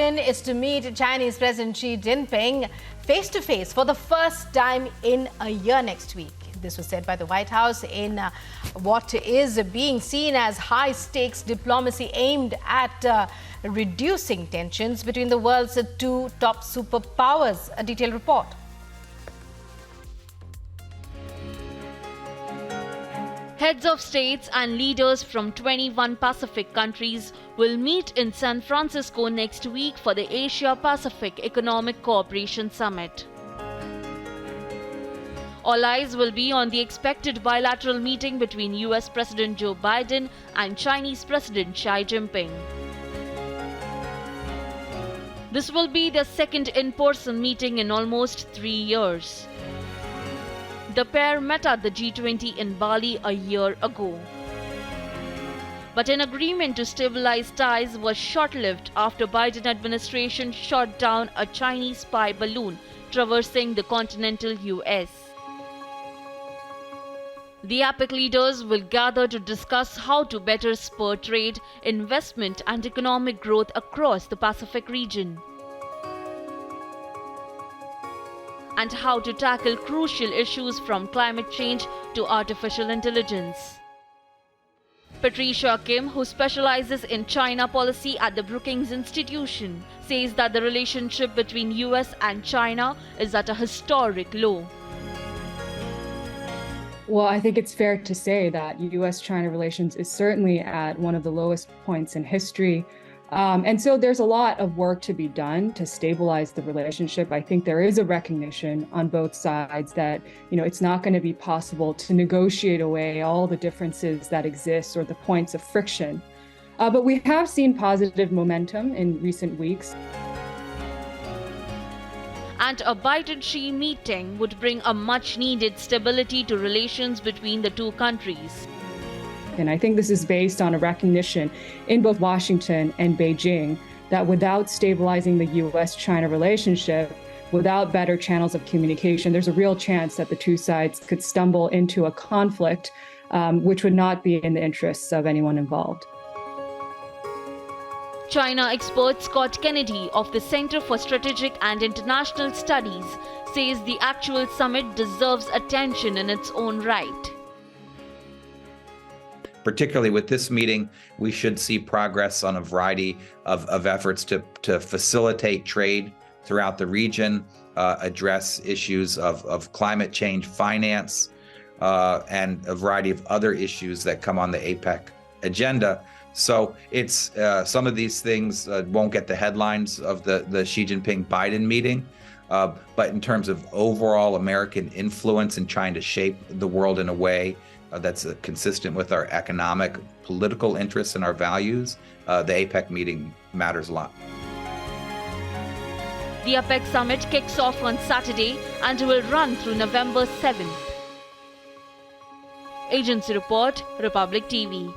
Biden is to meet Chinese President Xi Jinping face-to-face for the first time in a year next week. This was said by the White House in what is being seen as high-stakes diplomacy aimed at reducing tensions between the world's two top superpowers. A detailed report. Heads of states and leaders from 21 Pacific countries will meet in San Francisco next week for the Asia-Pacific Economic Cooperation Summit. All eyes will be on the expected bilateral meeting between US President Joe Biden and Chinese President Xi Jinping. This will be the second in-person meeting in almost 3 years. The pair met at the G20 in Bali a year ago. But an agreement to stabilize ties was short-lived after Biden administration shot down a Chinese spy balloon traversing the continental US. The Apec leaders will gather to discuss how to better spur trade, investment and economic growth across the Pacific region, and how to tackle crucial issues from climate change to artificial intelligence. Patricia Kim, who specializes in China policy at the Brookings Institution, says that the relationship between US and China is at a historic low. Well, I think it's fair to say that US-China relations is certainly at one of the lowest points in history. And so there's a lot of work to be done to stabilize the relationship. I think there is a recognition on both sides that, it's not going to be possible to negotiate away all the differences that exist or the points of friction. But we have seen positive momentum in recent weeks. And a Biden-Xi meeting would bring a much-needed stability to relations between the two countries. And I think this is based on a recognition in both Washington and Beijing that without stabilizing the US-China relationship, without better channels of communication, there's a real chance that the two sides could stumble into a conflict, which would not be in the interests of anyone involved. China expert Scott Kennedy of the Center for Strategic and International Studies says the actual summit deserves attention in its own right. Particularly with this meeting, we should see progress on a variety of efforts to facilitate trade throughout the region, address issues of climate change finance, and a variety of other issues that come on the Apec agenda. So it's some of these things won't get the headlines of the Xi Jinping-Biden meeting, but in terms of overall American influence in trying to shape the world in a way that's consistent with our economic, political interests and our values, the APEC meeting matters a lot. The Apec summit kicks off on Saturday and will run through November 7th. Agency Report, Republic TV.